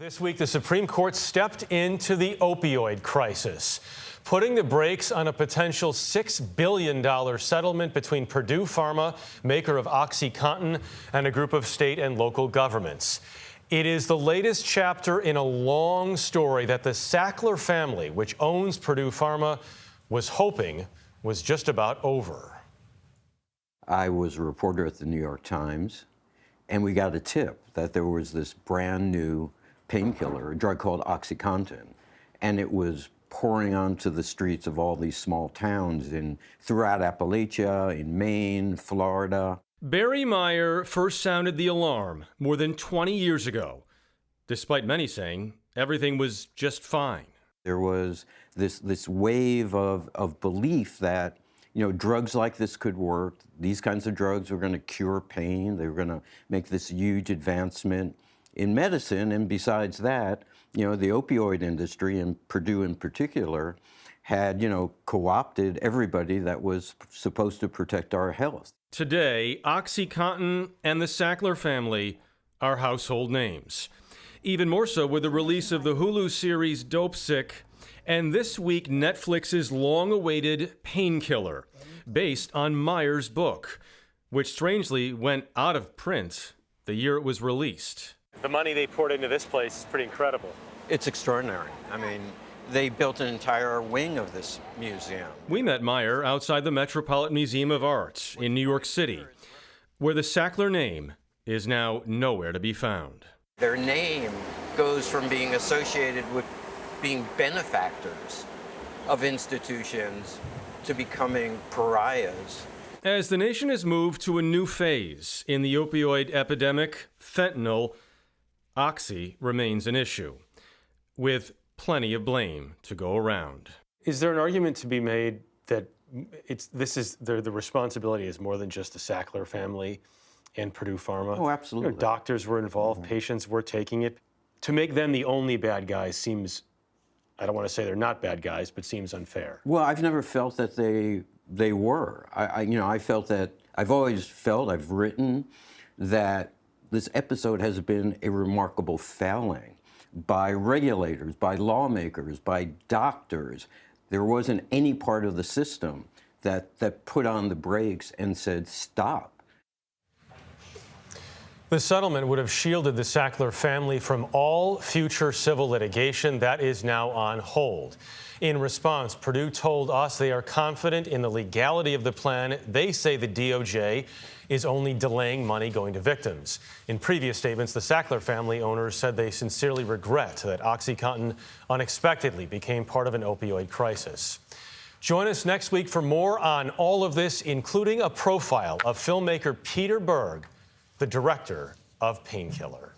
This week, the Supreme Court stepped into the opioid crisis, putting the brakes on a potential $6 billion settlement between Purdue Pharma, maker of Oxycontin, and a group of state and local governments. It is the latest chapter in a long story that the Sackler family, which owns Purdue Pharma, was hoping was just about over. I was a reporter at the New York Times, and we got a tip that there was this brand new painkiller, a drug called Oxycontin, and it was pouring onto the streets of all these small towns throughout Appalachia, in Maine, Florida. Barry Meyer first sounded the alarm more than 20 years ago, despite many saying everything was just fine. There was this wave of belief that, drugs like this could work. These kinds of drugs were going to cure pain. They were going to make this huge advancement in medicine. And besides that, the opioid industry, and Purdue in particular, had, co-opted everybody that was supposed to protect our health. Today, Oxycontin and the Sackler family are household names. Even more so with the release of the Hulu series Dopesick, and this week Netflix's long-awaited Painkiller, based on Meyer's book, which strangely went out of print the year it was released. The money they poured into this place is pretty incredible. It's extraordinary. I mean, they built an entire wing of this museum. We met Meyer outside the Metropolitan Museum of Art in New York City, where the Sackler name is now nowhere to be found. Their name goes from being associated with being benefactors of institutions to becoming pariahs. As the nation has moved to a new phase in the opioid epidemic, fentanyl, Oxy remains an issue, with plenty of blame to go around. Is there an argument to be made that the responsibility is more than just the Sackler family and Purdue Pharma? Oh, absolutely. Doctors were involved, patients were taking it. To make them the only bad guys seems, I don't want to say they're not bad guys, but seems unfair. Well, I've never felt that they were. I felt that, I've written that this episode has been a remarkable failing by regulators, by lawmakers, by doctors. There wasn't any part of the system that put on the brakes and said, stop. The settlement would have shielded the Sackler family from all future civil litigation. That is now on hold. In response, Purdue told us they are confident in the legality of the plan. They say the DOJ is only delaying money going to victims. In previous statements, the Sackler family owners said they sincerely regret that Oxycontin unexpectedly became part of an opioid crisis. Join us next week for more on all of this, including a profile of filmmaker Peter Berg, the director of Painkiller.